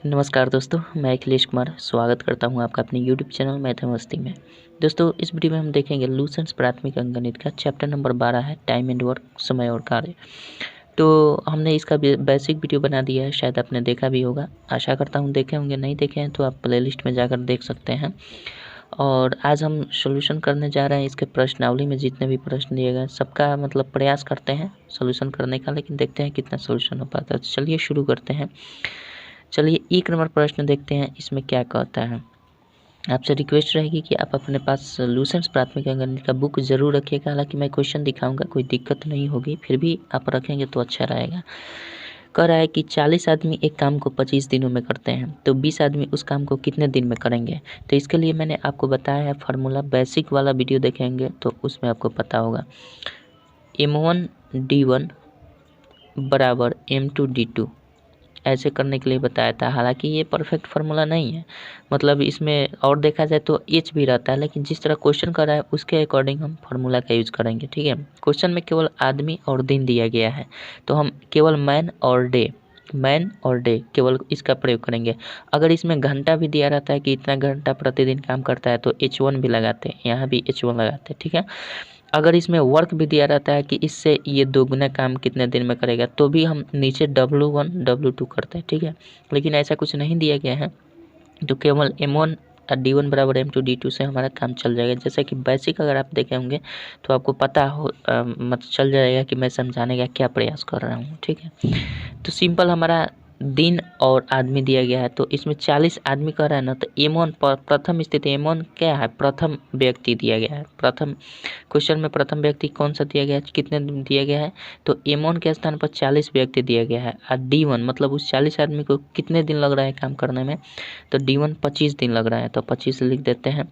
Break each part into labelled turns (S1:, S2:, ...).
S1: नमस्कार दोस्तों, मैं अखिलेश कुमार स्वागत करता हूं आपका अपने यूट्यूब चैनल मैथ मस्ती में। दोस्तों, इस वीडियो में हम देखेंगे लूसेंट्स प्राथमिक अंकगणित का चैप्टर नंबर 12 है टाइम एंड वर्क, समय और कार्य। तो हमने इसका बेसिक वीडियो बना दिया है, शायद आपने देखा भी होगा। आशा करता हूं देखे होंगे, नहीं देखे हैं तो आप प्लेलिस्ट में जाकर देख सकते हैं। और आज हम सोल्यूशन करने जा रहे हैं इसके प्रश्नावली में जितने भी प्रश्न दिए गए सबका मतलब प्रयास करते हैं सोल्यूशन करने का, लेकिन देखते हैं कितना सोल्यूशन हो पाता है। तो चलिए शुरू करते हैं। चलिए 1 नंबर प्रश्न देखते हैं, इसमें क्या कहता है। आपसे रिक्वेस्ट रहेगी कि आप अपने पास लूसेंट्स प्राथमिक अंकगणित का बुक ज़रूर रखिएगा। हालांकि मैं क्वेश्चन दिखाऊंगा, कोई दिक्कत नहीं होगी, फिर भी आप रखेंगे तो अच्छा रहेगा। कह रहा है कि 40 आदमी एक काम को 25 दिनों में करते हैं, तो 20 आदमी उस काम को कितने दिन में करेंगे। तो इसके लिए मैंने आपको बताया है फार्मूला, बेसिक वाला वीडियो देखेंगे तो उसमें आपको पता होगा। M1D1 बराबर M2D2 ऐसे करने के लिए बताया था। हालांकि ये परफेक्ट फार्मूला नहीं है, मतलब इसमें और देखा जाए तो एच भी रहता है, लेकिन जिस तरह क्वेश्चन कर रहा है उसके अकॉर्डिंग हम फार्मूला का यूज़ करेंगे। ठीक है, क्वेश्चन में केवल आदमी और दिन दिया गया है, तो हम केवल मैन और डे केवल इसका प्रयोग करेंगे। अगर इसमें घंटा भी दिया रहता है कि इतना घंटा प्रतिदिन काम करता है तो H1 भी लगाते हैं, यहाँ भी H1 लगाते हैं। ठीक है, अगर इसमें वर्क भी दिया रहता है कि इससे ये दोगुना काम कितने दिन में करेगा, तो भी हम नीचे W1 W2 करते हैं। ठीक है, लेकिन ऐसा कुछ नहीं दिया गया है, तो केवल M1 D1 बराबर M2 D2 से हमारा काम चल जाएगा। जैसे कि बेसिक अगर आप देखे होंगे तो आपको पता हो मतलब चल जाएगा कि मैं समझाने का क्या प्रयास कर रहा हूँ। ठीक है, तो सिंपल हमारा दिन और आदमी दिया गया है, तो इसमें 40 आदमी कह रहा है ना, तो M1 प्रथम स्थिति M1 क्या है, प्रथम व्यक्ति दिया गया है। प्रथम क्वेश्चन में प्रथम व्यक्ति कौन सा दिया गया है, कितने दिन दिया गया है, तो M1 के स्थान पर 40 व्यक्ति दिया गया है। और D1 मतलब उस 40 आदमी को कितने दिन लग रहा है काम करने में, तो D1 25 दिन लग रहा है, तो 25 लिख देते हैं।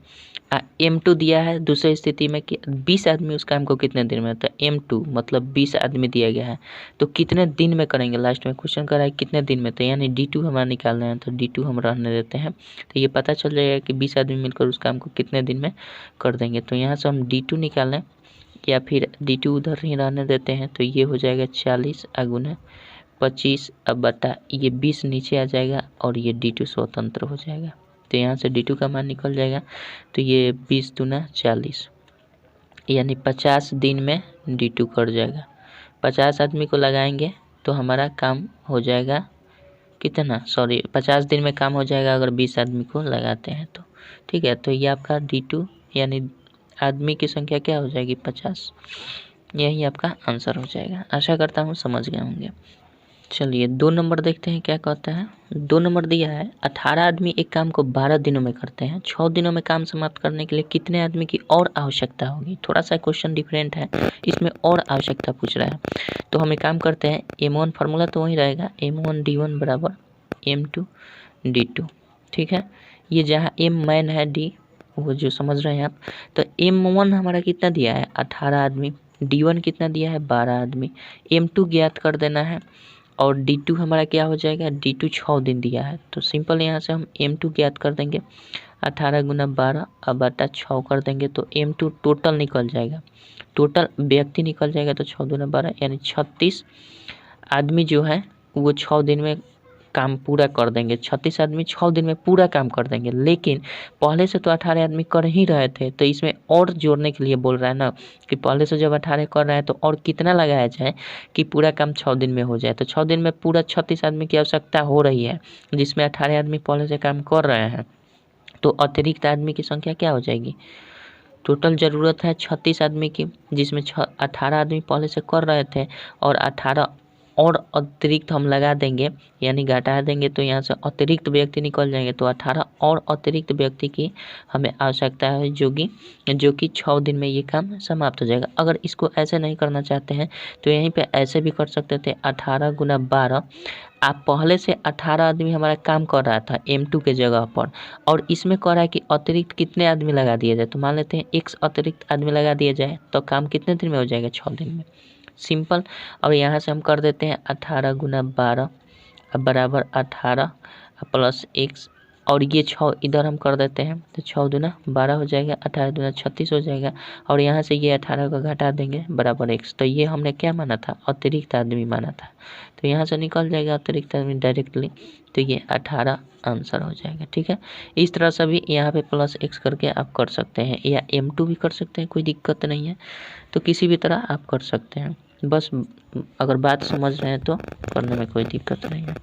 S1: M2 दिया है दूसरी स्थिति में कि 20 आदमी उस काम को कितने दिन में, तो M2 मतलब 20 आदमी दिया गया है, तो कितने दिन में करेंगे। लास्ट में क्वेश्चन कर रहा है कितने दिन में, तो यानी D2 हमारा निकालना है, तो D2 हम रहने देते हैं। तो ये पता चल जाएगा कि 20 आदमी मिलकर उस काम को कितने दिन में कर देंगे। तो यहाँ से हम D2 निकालें या फिर D2 उधर ही रहने देते हैं, तो ये हो जाएगा 40 × 25 अब बटा ये 20 नीचे आ जाएगा और ये D2 स्वतंत्र हो जाएगा। तो यहाँ से D2 का मान निकल जाएगा, तो ये 20 दूना 40 यानी 50 दिन में D2 कर जाएगा। 50 आदमी को लगाएंगे तो हमारा काम हो जाएगा कितना, 50 दिन में काम हो जाएगा अगर 20 आदमी को लगाते हैं तो। ठीक है, तो ये आपका D2 यानी आदमी की संख्या क्या हो जाएगी 50, यही आपका आंसर हो जाएगा। आशा करता हूँ समझ गए होंगे। चलिए 2 नंबर देखते हैं क्या कहता है। 2 नंबर दिया है 18 आदमी एक काम को 12 दिनों में करते हैं, 6 दिनों में काम समाप्त करने के लिए कितने आदमी की और आवश्यकता होगी। थोड़ा सा क्वेश्चन डिफरेंट है, इसमें और आवश्यकता पूछ रहा है। तो हम एक काम करते हैं, M1 फार्मूला तो वही रहेगा, M1D1 बराबर M2D2। ठीक है, ये जहाँ M मैन है, D वो जो समझ रहे हैं आप, तो M1 हमारा कितना दिया है 18 आदमी, D1 कितना दिया है 12 आदमी, M2 ज्ञात कर देना है और D2 हमारा क्या हो जाएगा, D2 6 दिन दिया है, तो सिंपल यहाँ से हम M2 ज्ञात कर देंगे। 18 × 12 अब बटा 6 कर देंगे तो M2 टोटल निकल जाएगा, टोटल व्यक्ति निकल जाएगा, तो 6 दूना 12 यानी 36 आदमी जो है वो 6 दिन में काम पूरा कर देंगे। 36 आदमी 6 दिन में पूरा काम कर देंगे, लेकिन पहले से तो 18 आदमी कर ही रहे थे, तो इसमें और जोड़ने के लिए बोल रहा है ना कि पहले से जब 18 कर रहे हैं तो और कितना लगाया जाए कि पूरा काम 6 दिन में हो जाए। तो 6 दिन में पूरा 36 आदमी की आवश्यकता हो रही है, जिसमें 18 आदमी पहले से काम कर रहे हैं, तो अतिरिक्त आदमी की संख्या क्या हो जाएगी। टोटल ज़रूरत है 36 आदमी की, जिसमें 18 आदमी पहले से कर रहे थे और 18 और अतिरिक्त हम लगा देंगे यानी घटा देंगे, तो यहाँ से अतिरिक्त व्यक्ति निकल जाएंगे, तो 18 और अतिरिक्त व्यक्ति की हमें आवश्यकता है जो कि 6 दिन में ये काम समाप्त हो जाएगा। अगर इसको ऐसे नहीं करना चाहते हैं तो यहीं पे ऐसे भी कर सकते थे, 18 × 12 आप पहले से 18 आदमी हमारा काम कर रहा था M2 के जगह पर, और इसमें कह रहा है कि अतिरिक्त कितने आदमी लगा दिया जाए, तो मान लेते हैं X अतिरिक्त आदमी लगा दिया जाए, तो काम कितने दिन में हो जाएगा 6 दिन में, सिंपल। और यहाँ से हम कर देते हैं 18 × 12 बराबर 18 प्लस X और ये 6 इधर हम कर देते हैं, तो 6 दूना 12 हो जाएगा, 18 दूना 36 हो जाएगा, और यहाँ से ये 18 का घटा देंगे बराबर x। तो ये हमने क्या माना था, अतिरिक्त आदमी माना था, तो यहाँ से निकल जाएगा अतिरिक्त आदमी डायरेक्टली, तो ये 18 आंसर हो जाएगा। ठीक है, इस तरह से भी यहाँ पे प्लस x करके आप कर सकते हैं, या m2 भी कर सकते हैं, कोई दिक्कत नहीं है, तो किसी भी तरह आप कर सकते हैं। बस अगर बात समझ रहे हैं तो करने में कोई दिक्कत नहीं है।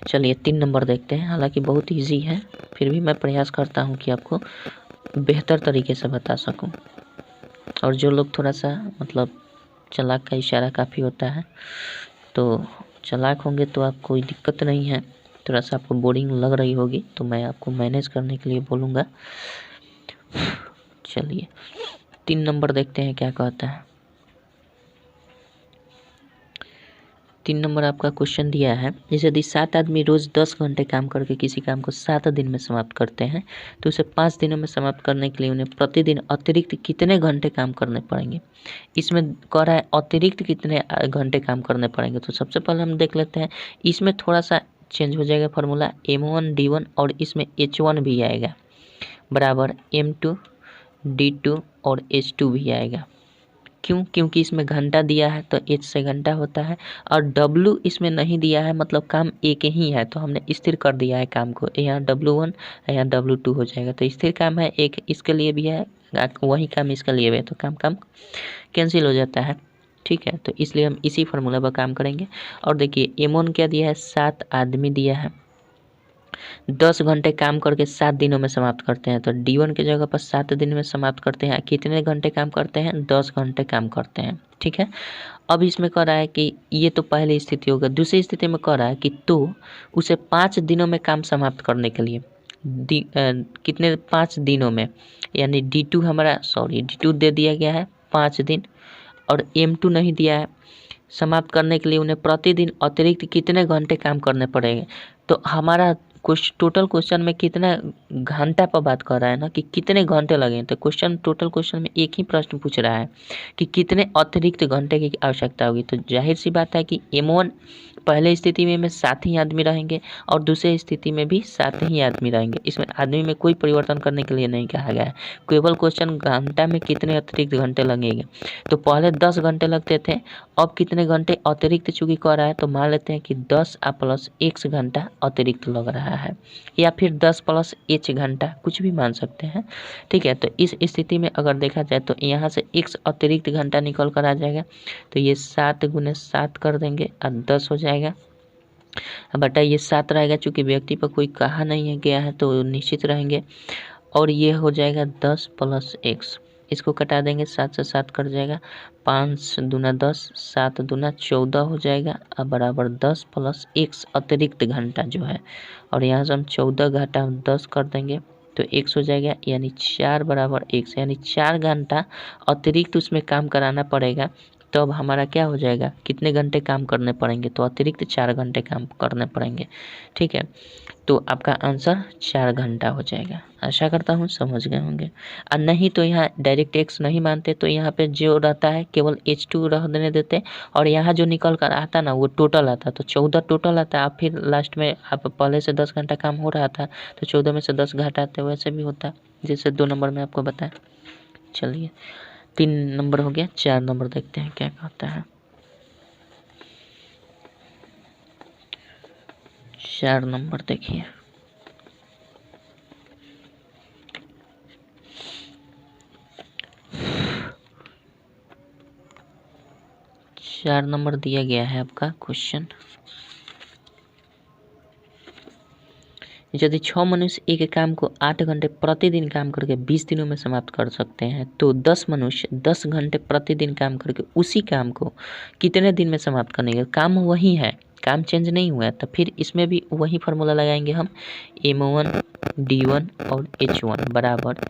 S1: चलिए 3 नंबर देखते हैं। हालांकि बहुत इजी है, फिर भी मैं प्रयास करता हूँ कि आपको बेहतर तरीके से बता सकूँ। और जो लोग थोड़ा सा मतलब चालाक का इशारा काफ़ी होता है, तो चालाक होंगे तो आप कोई दिक्कत नहीं है। थोड़ा सा आपको बोरिंग लग रही होगी तो मैं आपको मैनेज करने के लिए बोलूँगा। चलिए 3 नंबर देखते हैं क्या कहता है। 3 नंबर आपका क्वेश्चन दिया है, जैसे यदि 7 आदमी रोज 10 घंटे काम करके किसी काम को 7 दिन में समाप्त करते हैं, तो उसे 5 दिनों में समाप्त करने के लिए उन्हें प्रतिदिन अतिरिक्त कितने घंटे काम करने पड़ेंगे। इसमें कह रहा है अतिरिक्त कितने घंटे काम करने पड़ेंगे। तो सबसे पहले हम देख लेते हैं, इसमें थोड़ा सा चेंज हो जाएगा फार्मूला, M1 D1 और इसमें H1 भी आएगा बराबर M2 D2 और H2 भी आएगा। क्यों? क्योंकि इसमें घंटा दिया है तो H से घंटा होता है, और W इसमें नहीं दिया है, मतलब काम एक ही है, तो हमने स्थिर कर दिया है काम को। यहाँ W1 यहाँ W2 हो जाएगा, तो स्थिर काम है एक, इसके लिए भी है, वही काम इसके लिए भी है, तो काम कैंसिल हो जाता है। ठीक है, तो इसलिए हम इसी फार्मूला पर काम करेंगे। और देखिए M1 क्या दिया है, 7 आदमी दिया है, 10 घंटे काम करके 7 दिनों में समाप्त करते हैं, तो D1 की जगह पर 7 दिन में समाप्त करते हैं। कितने घंटे काम करते हैं, 10 घंटे काम करते हैं। ठीक है, अब इसमें कह रहा है कि ये तो पहली स्थिति होगा। दूसरी स्थिति में कह रहा है कि तो उसे 5 दिनों में काम समाप्त करने के लिए कितने 5 दिनों में, यानी D2 हमारा D2 दे दिया गया है 5 दिन, और M2 नहीं दिया है। समाप्त करने के लिए उन्हें प्रतिदिन अतिरिक्त कितने घंटे काम करने पड़ेंगे। तो हमारा टोटल क्वेश्चन में कितना घंटा पर बात कर रहा है ना, कि कितने घंटे लगे, तो टोटल क्वेश्चन में एक ही प्रश्न पूछ रहा है कि कितने अतिरिक्त घंटे की आवश्यकता होगी। तो जाहिर सी बात है कि M1 पहले स्थिति में 7 ही आदमी रहेंगे और दूसरे स्थिति में भी 7 ही आदमी रहेंगे। इसमें आदमी में कोई परिवर्तन करने के लिए नहीं कहा गया है, केवल क्वेश्चन घंटा में कितने अतिरिक्त घंटे लगेंगे। तो पहले 10 घंटे लगते थे, अब कितने घंटे अतिरिक्त चूंकि कह रहा है, तो मान लेते हैं कि 10 प्लस x घंटा अतिरिक्त लग रहा है, या फिर 10 प्लस h घंटा, कुछ भी मान सकते हैं। ठीक है, तो इस स्थिति में अगर देखा जाए तो यहाँ से x अतिरिक्त घंटा निकल कर आ जाएगा, तो ये 7 गुने 7 कर देंगे और 10 हो जाएगा। बटा ये 7 रहेगा, चूंकि व्यक्ति पर कोई कहा नहीं है गया है तो निश्चित रहेंगे, और ये हो जाएगा 10 प्लस x। इसको कटा देंगे, 7 से 7 कट जाएगा, 5 दूना 10, 7 दूना 14 हो जाएगा, अब बराबर 10 प्लस x अतिरिक्त घंटा जो है, और यहाँ से हम 14 घटा 10 कर देंगे तो x हो जाएगा, यानी 4 बराबर x, यानी 4 घंटा अतिरिक्त उसमें काम कराना पड़ेगा। तो अब हमारा क्या हो जाएगा, कितने घंटे काम करने पड़ेंगे, तो अतिरिक्त 4 घंटे काम करने पड़ेंगे। ठीक है, तो आपका आंसर 4 घंटा हो जाएगा। आशा करता हूँ समझ गए होंगे, और नहीं तो यहाँ डायरेक्ट x नहीं मानते तो यहाँ पे जो रहता है केवल H2 रह देने देते, और यहाँ जो निकल कर आता ना वो टोटल आता, तो 14 टोटल आता। आप फिर लास्ट में आप पहले से 10 घंटा काम हो रहा था तो 14 में से 10 घटाते, वैसे भी होता जैसे 2 नंबर में आपको बताया। चलिए 3 नंबर हो गया, 4 नंबर देखते हैं क्या कहता है। 4 नंबर देखिए, चार नंबर दिया गया है आपका क्वेश्चन, यदि 6 मनुष्य एक काम को 8 घंटे प्रतिदिन काम करके 20 दिनों में समाप्त कर सकते हैं, तो 10 मनुष्य 10 घंटे प्रतिदिन काम करके उसी काम को कितने दिन में समाप्त करेंगे। काम वही है, काम चेंज नहीं हुआ है, तो फिर इसमें भी वही फार्मूला लगाएंगे हम, M1 D1 और H1 बराबर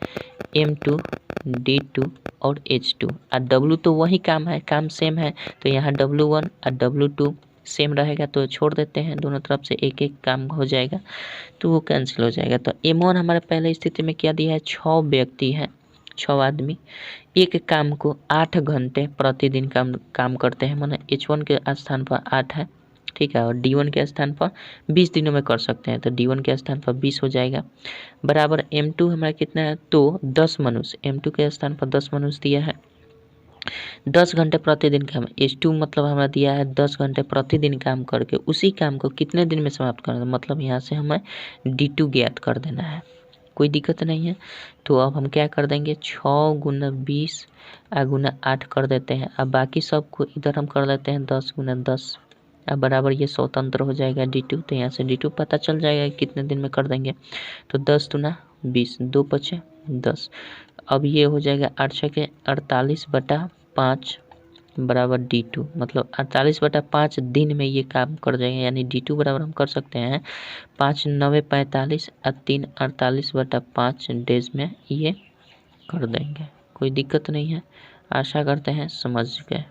S1: M2 D2 और H2, और W तो वही काम है, काम सेम है, तो यहाँ W1 और W2 सेम रहेगा, तो छोड़ देते हैं, दोनों तरफ से एक एक काम हो जाएगा, तो वो कैंसिल हो जाएगा। तो M1 हमारे पहले स्थिति में क्या दिया है, 6 व्यक्ति हैं, 6 आदमी एक काम को 8 घंटे प्रतिदिन काम करते हैं, माने H1 के स्थान पर 8 है। ठीक है। और D1 के स्थान पर 20 दिनों में कर सकते हैं, तो D1 के स्थान पर 20 हो जाएगा। बराबर M2 हमारा कितना है, तो 10 मनुष्य, M2 के स्थान पर 10 मनुष्य दिया है। 10 घंटे प्रतिदिन काम, H2 मतलब हमारा दिया है 10 घंटे प्रतिदिन काम करके उसी काम को कितने दिन में समाप्त करना है, मतलब यहाँ से हमें D2 ज्ञात कर देना है, कोई दिक्कत नहीं है। तो अब हम क्या कर देंगे, 6 गुना 20 गुना 8 कर देते हैं। अब बाकी सब को इधर हम कर लेते हैं 10 गुना 10, अब बराबर ये स्वतंत्र हो जाएगा D2। तो यहाँ से D2 पता चल जाएगा कितने दिन में कर देंगे। तो 10 गुना 20, 2 बचे 10। अब ये हो जाएगा 8 छके 48/5 बराबर D2, मतलब 48/5 दिन में ये काम कर जाएंगे। यानी D2 बराबर हम कर सकते हैं 5 9 45 और 3 48/5 डेज में ये कर देंगे, कोई दिक्कत नहीं है। आशा करते हैं समझ गए।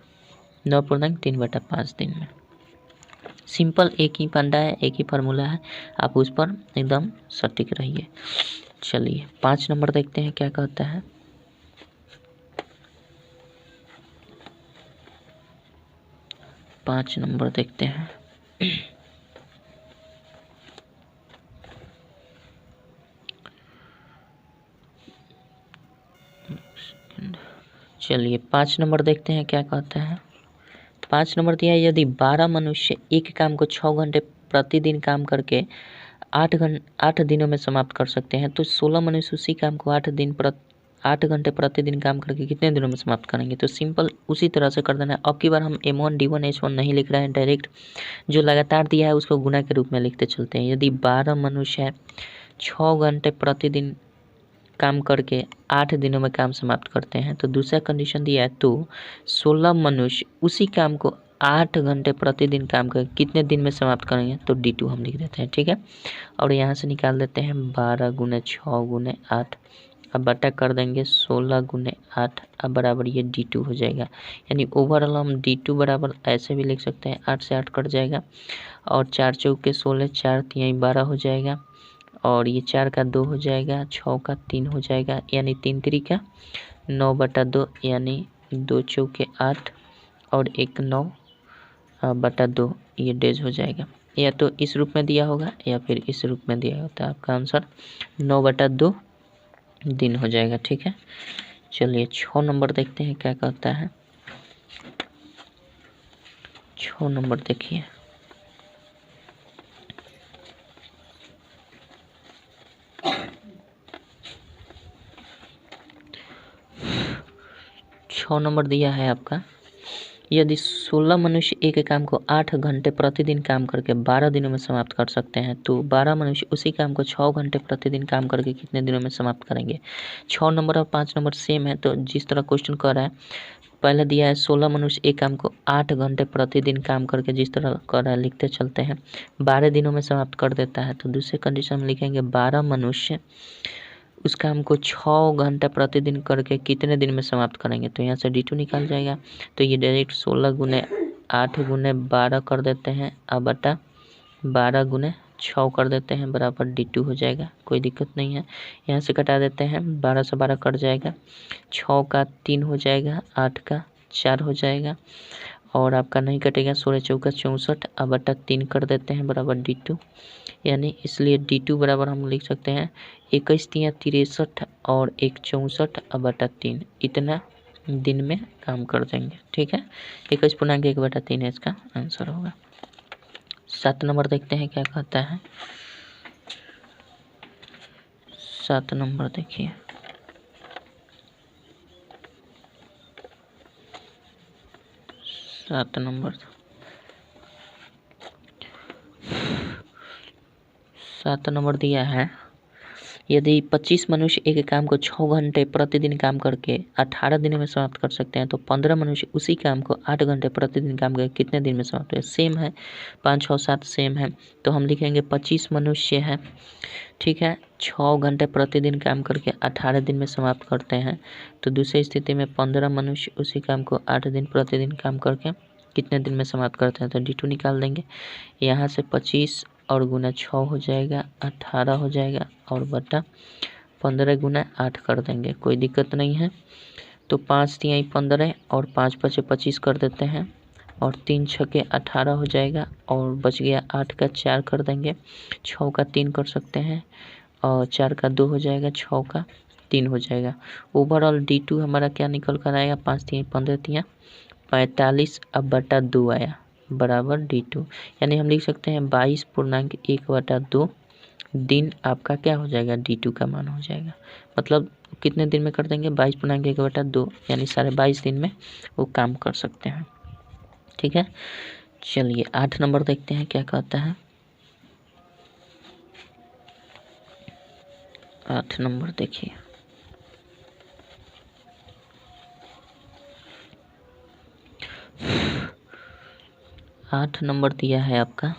S1: 9.3/5 दिन में। सिंपल एक ही फंडा है, एक ही फार्मूला है, आप उस पर एकदम सटीक रहिए। चलिए 5 नंबर देखते हैं क्या कहता है। पाँच नंबर देखते हैं। चलिए 5 नंबर देखते हैं क्या कहता है। 5 नंबर दिया है, यदि 12 मनुष्य एक काम को 6 घंटे प्रतिदिन काम करके 8 दिनों में समाप्त कर सकते हैं, तो 16 मनुष्य उसी काम को 8 घंटे प्रतिदिन काम करके कितने दिनों में समाप्त करेंगे। तो सिंपल उसी तरह से कर देना है। अब की बार हम M1 D1 H1 नहीं लिख रहे हैं, डायरेक्ट जो लगातार दिया है उसको गुना के रूप में लिखते चलते हैं। यदि 12 मनुष्य है 6 घंटे प्रतिदिन काम करके 8 दिनों में काम समाप्त करते हैं, तो दूसरा कंडीशन दिया है, तो 16 मनुष्य उसी काम को 8 घंटे प्रतिदिन काम करके कितने दिन में समाप्त करेंगे, तो D2 हम लिख देते हैं, ठीक है। और यहाँ से निकाल देते हैं 12 गुने 6 गुने 8, अब बटा कर देंगे 16 गुने 8, अब बराबर ये D2 हो जाएगा। यानी ओवरऑल हम D2 बराबर ऐसे भी लिख सकते हैं, 8 से 8 कट जाएगा और 4 चौके 16, 4 तिहाई 12 हो जाएगा, और ये 4 का 2 हो जाएगा, 6 का 3 हो जाएगा, यानी 3 तिरिका 9/2, यानी 2 चौके 8 और 1 9/2 ये डेज हो जाएगा। या तो इस रूप में दिया होगा या फिर इस रूप में दिया होता है, आपका आंसर 9/2 दिन हो जाएगा, ठीक है। चलिए 6 नंबर देखते हैं क्या कहता है। 6 नंबर देखिए। छः नंबर दिया है आपका, यदि 16 मनुष्य एक काम को 8 घंटे प्रतिदिन काम करके 12 दिनों में समाप्त कर सकते हैं, तो 12 मनुष्य उसी काम को 6 घंटे प्रतिदिन काम करके कितने दिनों में समाप्त करेंगे। 6 नंबर और 5 नंबर सेम है, तो जिस तरह क्वेश्चन कर रहा है, पहले दिया है 16 मनुष्य एक काम को 8 घंटे प्रतिदिन काम करके जिस तरह कर रहा है लिखते चलते हैं 12 दिनों में समाप्त कर देता है, तो दूसरे कंडीशन में लिखेंगे 12 मनुष्य उस काम को 6 घंटा प्रतिदिन करके कितने दिन में समाप्त करेंगे, तो यहाँ से D2 निकाल जाएगा। तो ये डायरेक्ट 16 गुने 8 गुने 12 कर देते हैं, अब बटा 12 गुने 6 कर देते हैं, बराबर D2 हो जाएगा, कोई दिक्कत नहीं है। यहाँ से कटा देते हैं, 12 से 12 कट जाएगा, 6 का 3 हो जाएगा, 8 का 4 हो जाएगा, और आपका नहीं कटेगा, 16 चौका 64, अब बटा 3 कर देते हैं, बराबर D2। यानी इसलिए D2 बराबर हम लिख सकते हैं 21 तिया 63 और 1 64 अब बटा 3, इतना दिन में काम कर देंगे, ठीक है। 21.1/3 है इसका आंसर होगा। 7 नंबर देखते हैं क्या कहता है। 7 नंबर देखिए। 7 नंबर 7 नंबर दिया है, यदि 25 मनुष्य एक काम को 6 घंटे प्रतिदिन काम करके 18 दिनों में समाप्त कर सकते हैं, तो 15 मनुष्य उसी काम को 8 घंटे प्रतिदिन काम करके कितने दिन में समाप्त है। सेम है, 5 6 7 सेम है, तो हम लिखेंगे 25 मनुष्य है, ठीक है, 6 घंटे प्रतिदिन काम करके 18 दिन में समाप्त करते हैं, तो दूसरी स्थिति में 15 मनुष्य उसी काम को 8 दिन प्रतिदिन काम करके कितने दिन में समाप्त करते हैं, तो D2 निकाल देंगे। यहाँ से 25 और गुना 6 हो जाएगा, 18 हो जाएगा, और बटा 15 गुना 8 कर देंगे, कोई दिक्कत नहीं है। तो 5 तिहाई 15 और 5 5 25 कर देते हैं, और 3 छके 18 हो जाएगा और बच गया 8 का 4 कर देंगे, 6 का 3 कर सकते हैं और 4 का 2 हो जाएगा, 6 का 3 हो जाएगा। ओवरऑल D2 हमारा क्या निकल कर आएगा, 5 3 15 3 45 अब बटा 2 आया बराबर D2, यानी हम लिख सकते हैं 22.1/2 दिन आपका क्या हो जाएगा, D2 का मान हो जाएगा। मतलब कितने दिन में कर देंगे, 22.1/2 यानी 22.5 दिन में वो काम कर सकते हैं। ठीक है, चलिए 8 नंबर देखते हैं क्या कहता है। 8 नंबर देखिए, आठ नंबर दिया है आपका,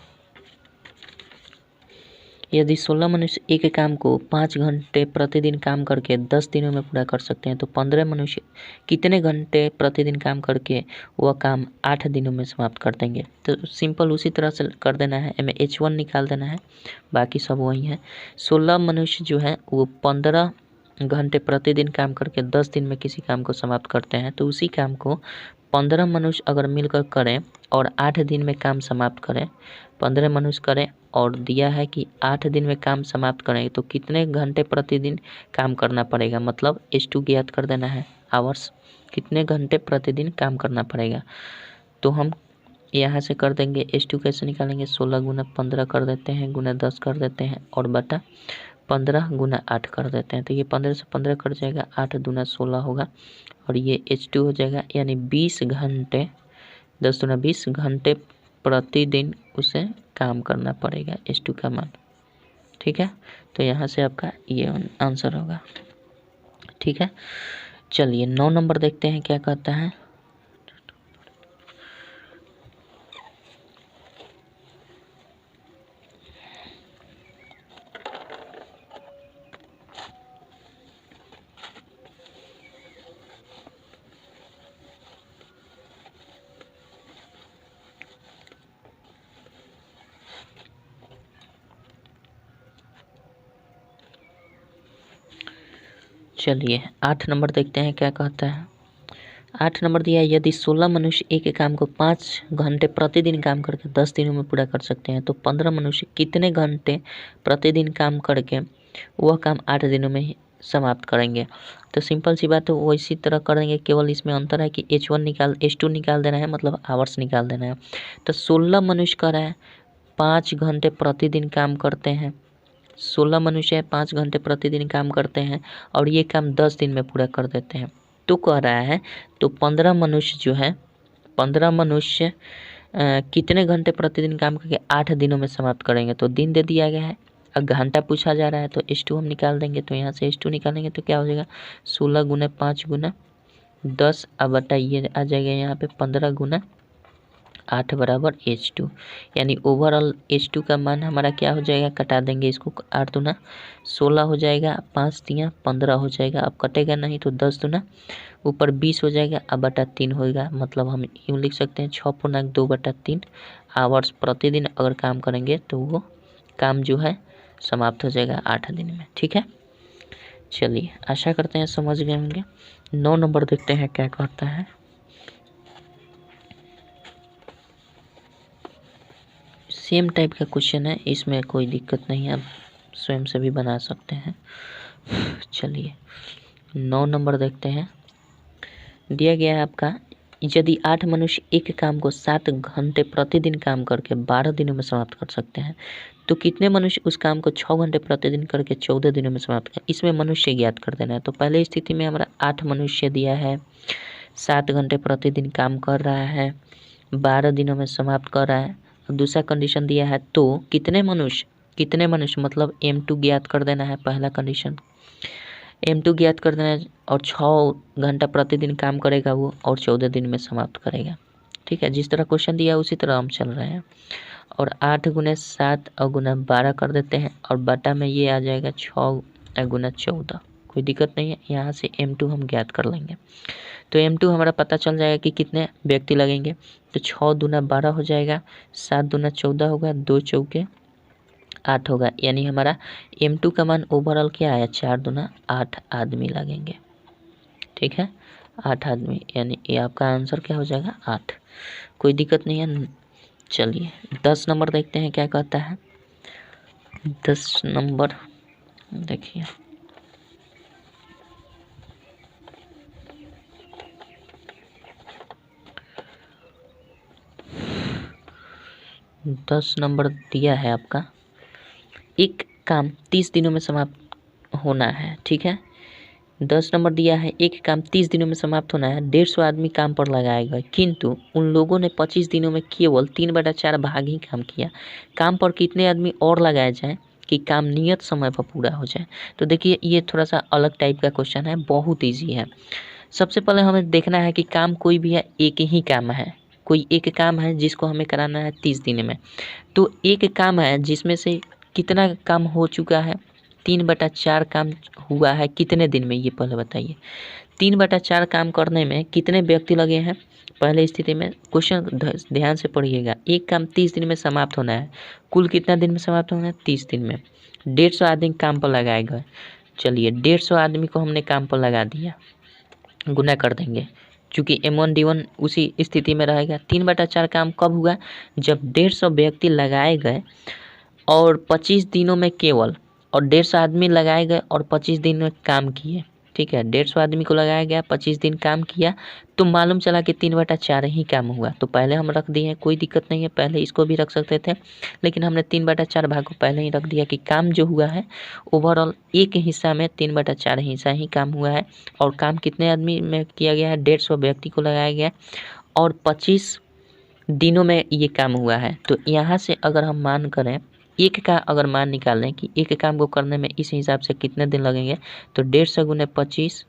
S1: यदि 16 मनुष्य एक काम को 5 घंटे प्रतिदिन काम करके 10 दिनों में पूरा कर सकते हैं तो 15 मनुष्य कितने घंटे प्रतिदिन काम करके वह काम 8 दिनों में समाप्त कर देंगे। तो सिंपल उसी तरह से कर देना है, हमें H1 निकाल देना है, बाकी सब वही है। 16 मनुष्य जो है वो 15 घंटे प्रतिदिन काम करके 10 दिन में किसी काम को समाप्त करते हैं, तो उसी काम को 15 मनुष्य अगर मिलकर करें और 8 दिन में काम समाप्त करें, 15 मनुष्य करें और दिया है कि 8 दिन में काम समाप्त करेंगे तो कितने घंटे प्रतिदिन काम करना पड़ेगा, मतलब H2 ज्ञात कर देना है, आवर्स कितने घंटे प्रतिदिन काम करना पड़ेगा। तो हम यहाँ से कर देंगे H2 कैसे निकालेंगे, 16 गुना 15 कर देते हैं, गुना 10 कर देते हैं और बटा 15 गुना 8 कर देते हैं। तो ये 15 से 15 कट जाएगा, 8 दूना 16 होगा और ये H2 हो जाएगा, यानी 20 घंटे 10 दूना 20 घंटे प्रतिदिन उसे काम करना पड़ेगा H2 का मान। ठीक है, तो यहाँ से आपका ये आंसर होगा। ठीक है, चलिए 9 नंबर देखते हैं क्या कहता है। चलिए 8 नंबर देखते हैं क्या कहता है। 8 नंबर दिया है, यदि 16 मनुष्य एक काम को 5 घंटे प्रतिदिन काम करके 10 दिनों में पूरा कर सकते हैं तो 15 मनुष्य कितने घंटे प्रतिदिन काम करके वह काम 8 दिनों में ही समाप्त करेंगे। तो सिंपल सी बात है, वो इसी तरह करेंगे, केवल इसमें अंतर है कि H2 निकाल देना है, मतलब आवर्स निकाल देना है। तो 16 मनुष्य कर रहा है 5 घंटे प्रतिदिन काम करते हैं, 16 मनुष्य 5 घंटे प्रतिदिन काम करते हैं और ये काम 10 दिन में पूरा कर देते हैं। तो कह रहा है तो 15 मनुष्य जो है 15 मनुष्य कितने घंटे प्रतिदिन काम करके 8 दिनों में समाप्त करेंगे। तो दिन दे दिया गया है, अब घंटा पूछा जा रहा है तो H2 हम निकाल देंगे। तो यहाँ से H2 निकालेंगे तो क्या हो जाएगा, 16 गुना 5 गुना 10 अब बटा ये आ जाएगा यहाँ पे 15 गुना 8 बराबर H2, यानी ओवरऑल H2 का मान हमारा क्या हो जाएगा, कटा देंगे इसको, 8 दूना 16 हो जाएगा, 5 तिया 15 हो जाएगा, अब कटेगा नहीं तो 10 दूना ऊपर 20 हो जाएगा, अब बटा 3 होगा। मतलब हम यूँ लिख सकते हैं 6.2/3 आवर्स प्रतिदिन अगर काम करेंगे तो वो काम जो है समाप्त हो जाएगा 8 दिन में। ठीक है, चलिए आशा करते हैं समझ गए होंगे। 9 नंबर देखते हैं क्या कहता है। सेम टाइप का क्वेश्चन है, इसमें कोई दिक्कत नहीं है, आप स्वयं से भी बना सकते हैं। चलिए 9 नंबर देखते हैं। दिया गया है आपका, यदि 8 मनुष्य एक काम को 7 घंटे प्रतिदिन काम करके 12 दिनों में समाप्त कर सकते हैं तो कितने मनुष्य उस काम को 6 घंटे प्रतिदिन करके 14 दिनों में समाप्त कर, इसमें मनुष्य ज्ञात कर देना है। तो पहले स्थिति में हमारा 8 मनुष्य दिया है, 7 घंटे प्रतिदिन काम कर रहा है, 12 दिनों में समाप्त कर रहा है। दूसरा कंडीशन दिया है तो कितने मनुष्य मतलब M2 ज्ञात कर देना है, पहला कंडीशन M2 ज्ञात कर देना है और 6 घंटा प्रतिदिन काम करेगा वो और 14 दिन में समाप्त करेगा। ठीक है, जिस तरह क्वेश्चन दिया है उसी तरह हम चल रहे हैं। और 8 गुना 7 और गुना 12 कर देते हैं और बटा में ये आ जाएगा 6 गुना 14, कोई दिक्कत नहीं है, यहाँ से M2 हम ज्ञात कर लेंगे। तो M2 हमारा पता चल जाएगा कि कितने व्यक्ति लगेंगे। तो 6 दूना 12 हो जाएगा, 7 दूना 14 होगा, 2 चौके 8 होगा, यानी हमारा M2 का मान ओवरऑल क्या आया, 4 दूना 8 आदमी लगेंगे। ठीक है, 8 आदमी, यानी ये आपका आंसर क्या हो जाएगा 8। कोई दिक्कत नहीं है। चलिए 10 नंबर देखते हैं क्या कहता है। 10 नंबर देखिए, दस नंबर दिया है आपका, एक काम 30 दिनों में समाप्त होना है। ठीक है, 10 नंबर दिया है, एक काम 30 दिनों में समाप्त होना है, 150 आदमी काम पर लगाए गए, किंतु उन लोगों ने 25 दिनों में केवल 3/4 भाग ही काम किया। काम पर कितने आदमी और लगाए जाएं कि काम नियत समय पर पूरा हो जाए। तो देखिए ये थोड़ा सा अलग टाइप का क्वेश्चन है, बहुत ईजी है। सबसे पहले हमें देखना है कि काम कोई भी है, एक ही काम है, कोई एक काम है जिसको हमें कराना है 30 दिन में। तो एक काम है जिसमें से कितना काम हो चुका है, 3/4 काम हुआ है कितने दिन में, ये पहले बताइए। 3/4 काम करने में कितने व्यक्ति लगे हैं। पहले स्थिति में क्वेश्चन ध्यान से पढ़िएगा, एक काम 30 दिन में समाप्त होना है, कुल कितना दिन में समाप्त होना है 30 दिन में। 150 आदमी काम पर लगाए गए। चलिए 150 आदमी को हमने काम पर लगा दिया, गुना कर देंगे, चूँकि M1 D1 उसी स्थिति में रहेगा। 3/4 काम कब हुआ, जब 150 व्यक्ति लगाए गए और 25 दिनों में केवल, और 150 आदमी लगाए गए और 25 दिन में काम किए। ठीक है, 150 आदमी को लगाया गया, 25 दिन काम किया, तो मालूम चला कि 3/4 ही काम हुआ। तो पहले हम रख दिए हैं, कोई दिक्कत नहीं है, पहले इसको भी रख सकते थे, लेकिन हमने 3/4 भाग को पहले ही रख दिया कि काम जो हुआ है ओवरऑल एक हिस्सा में 3/4 हिस्सा ही काम हुआ है। और काम कितने आदमी में किया गया है, 150 व्यक्ति को लगाया गया और 25 दिनों में ये काम हुआ है। तो यहाँ से अगर हम मान करें, एक का अगर मान निकालें कि एक काम को करने में इस हिसाब से कितने दिन लगेंगे, तो 150 गुने 25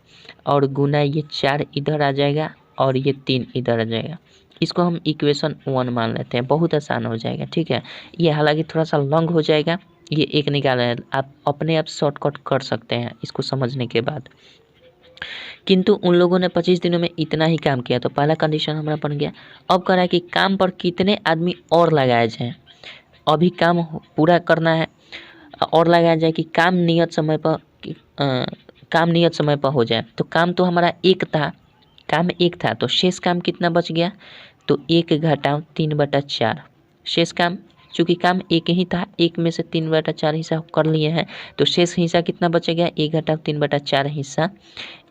S1: और गुना ये 4 इधर आ जाएगा और ये 3 इधर आ जाएगा। इसको हम इक्वेशन 1 मान लेते हैं, बहुत आसान हो जाएगा। ठीक है, ये हालांकि थोड़ा सा लॉन्ग हो जाएगा, ये एक निकालना है, आप अपने आप शॉर्टकट कर सकते हैं इसको समझने के बाद। किंतु उन लोगों ने 25 दिनों में इतना ही काम किया, तो पहला कंडीशन हमारा बन गया। अब कह रहा है कि काम पर कितने आदमी और लगाए जाएं। अभी काम पूरा करना है और लगाया जाए कि काम नियत समय पर काम नियत समय पर हो जाए। तो काम तो हमारा एक था, काम एक था, तो शेष काम कितना बच गया, तो 1 घटाओ 3/4 शेष काम, चूँकि काम एक ही था, एक में से 3/4 हिस्सा कर लिए हैं, तो शेष हिस्सा कितना बचेगा, 1 घटाओ 3/4 हिस्सा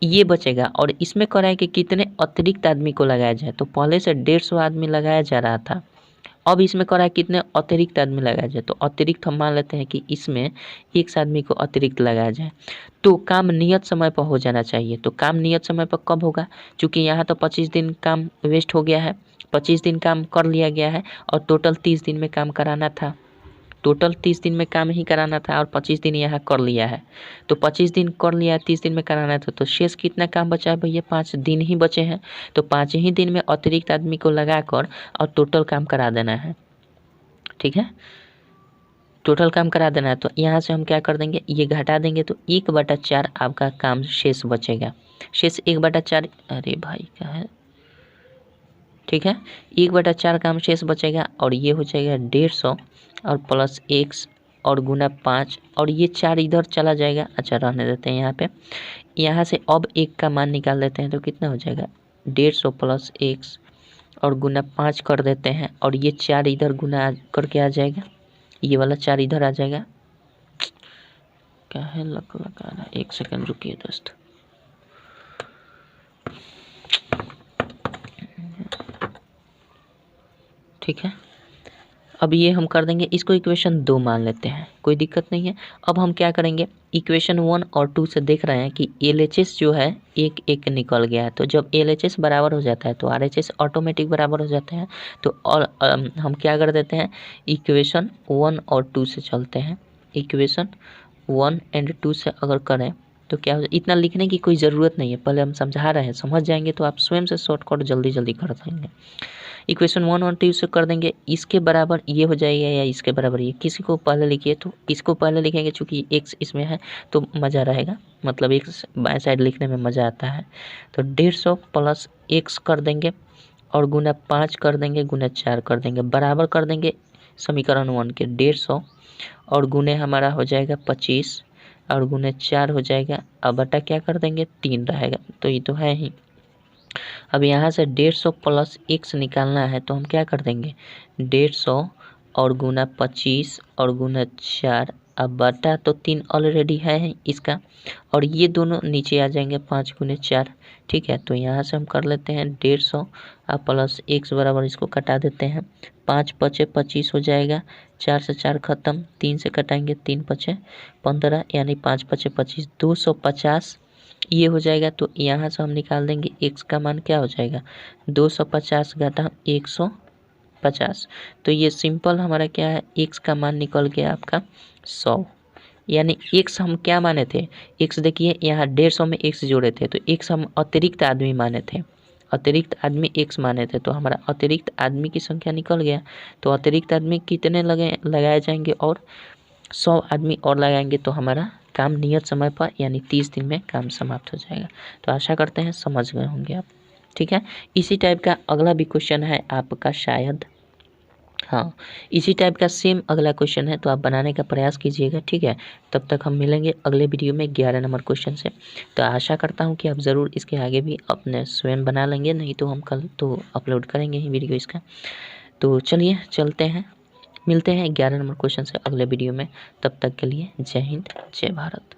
S1: ये बचेगा। और इसमें कह रहा है कि कितने अतिरिक्त आदमी को लगाया जाए, तो पहले से 150 आदमी लगाया जा रहा था, अब इसमें कह रहा है कितने अतिरिक्त आदमी लगाया जाए, तो अतिरिक्त हम मान लेते हैं कि इसमें 1 आदमी को अतिरिक्त लगाया जाए। तो काम नियत समय पर हो जाना चाहिए। तो काम नियत समय पर कब होगा, चूँकि यहाँ तो 25 दिन काम वेस्ट हो गया है, 25 दिन काम कर लिया गया है और टोटल 30 दिन में काम कराना था, टोटल 30 दिन में काम ही कराना था और 25 दिन यहाँ कर लिया है। तो 25 दिन कर लिया है, 30 दिन में कराना था, तो शेष कितना काम बचा है भैया, 5 दिन ही बचे हैं। तो 5 ही दिन में अतिरिक्त आदमी को लगाकर और टोटल काम करा देना है। ठीक है, टोटल काम करा देना है। तो यहाँ से हम क्या कर देंगे, ये घटा देंगे, तो 1/4 आपका काम शेष बचेगा। शेष 1/4, अरे भाई क्या है, ठीक है, 1/4 काम शेष बचेगा और ये हो जाएगा 150 और प्लस x और गुना 5 और ये 4 इधर चला जाएगा। अच्छा रहने देते हैं यहाँ पे, यहाँ से अब एक का मान निकाल देते हैं, तो कितना हो जाएगा 150 प्लस x और गुना 5 कर देते हैं और ये 4 इधर गुना करके आ जाएगा, ये वाला 4 इधर आ जाएगा। क्या है लगा रहा, 1 सेकंड रुकिए दोस्त। ठीक है, अब ये हम कर देंगे, इसको इक्वेशन 2 मान लेते हैं, कोई दिक्कत नहीं है। अब हम क्या करेंगे, इक्वेशन 1 और 2 से देख रहे हैं कि LHS जो है एक एक निकल गया है, तो जब LHS बराबर हो जाता है तो RHS ऑटोमेटिक बराबर हो जाते हैं। तो और हम क्या कर देते हैं, इक्वेशन 1 और 2 से चलते हैं। इक्वेशन 1 एंड 2 से अगर करें तो क्या हो, इतना लिखने की कोई ज़रूरत नहीं है, पहले हम समझा रहे हैं, समझ जाएंगे तो आप स्वयं से शॉर्टकट जल्दी जल्दी कर देंगे। इक्वेशन 1 और 2 से कर देंगे, इसके बराबर ये हो जाएगा या इसके बराबर ये, किसी को पहले लिखिए, तो इसको पहले लिखेंगे चूँकि x इसमें है तो मज़ा रहेगा, मतलब x बाएं साइड लिखने में मज़ा आता है। तो 150 प्लस x कर देंगे और गुना 5 कर देंगे, गुना 4 कर देंगे, बराबर कर देंगे समीकरण 1 के 150 और गुने हमारा हो जाएगा 25 और गुने 4 हो जाएगा, अब बटा क्या कर देंगे 3 रहेगा, तो ये तो है ही। अब यहाँ से 150 प्लस x निकालना है तो हम क्या कर देंगे, 150 और गुना 25 और गुना 4, अब बटा तो 3 ऑलरेडी है इसका, और ये दोनों नीचे आ जाएंगे 5 गुने 4। ठीक है, तो यहाँ से हम कर लेते हैं 150 प्लस x बराबर, इसको कटा देते हैं, 5 पचे 25 हो जाएगा, 4 से 4 खत्म, 3 से कटाएंगे 3 पचे 15, यानी 5 पचे 25, 250 ये हो जाएगा। तो यहाँ से हम निकाल देंगे x का मान क्या हो जाएगा, 250 घटा 150। तो ये सिंपल हमारा क्या है, x का मान निकल गया आपका 100। यानी x हम क्या माने थे, x देखिए यहाँ 150 में x जोड़े थे, तो x हम अतिरिक्त आदमी माने थे, अतिरिक्त आदमी x माने थे, तो हमारा अतिरिक्त आदमी की संख्या निकल गया। तो अतिरिक्त आदमी कितने लगाए जाएंगे, और 100 आदमी और लगाएंगे, तो हमारा काम नियत समय पर यानी 30 दिन में काम समाप्त हो जाएगा। तो आशा करते हैं समझ गए होंगे आप। ठीक है, इसी टाइप का अगला भी क्वेश्चन है आपका शायद, हाँ इसी टाइप का सेम अगला क्वेश्चन है, तो आप बनाने का प्रयास कीजिएगा। ठीक है, तब तक हम मिलेंगे अगले वीडियो में 11 नंबर क्वेश्चन से। तो आशा करता हूँ कि आप ज़रूर इसके आगे भी अपने स्वयं बना लेंगे, नहीं तो हम कल तो अपलोड करेंगे ही वीडियो इसका। तो चलिए चलते हैं, मिलते हैं 11 नंबर क्वेश्चन से अगले वीडियो में। तब तक के लिए जय हिंद जय भारत।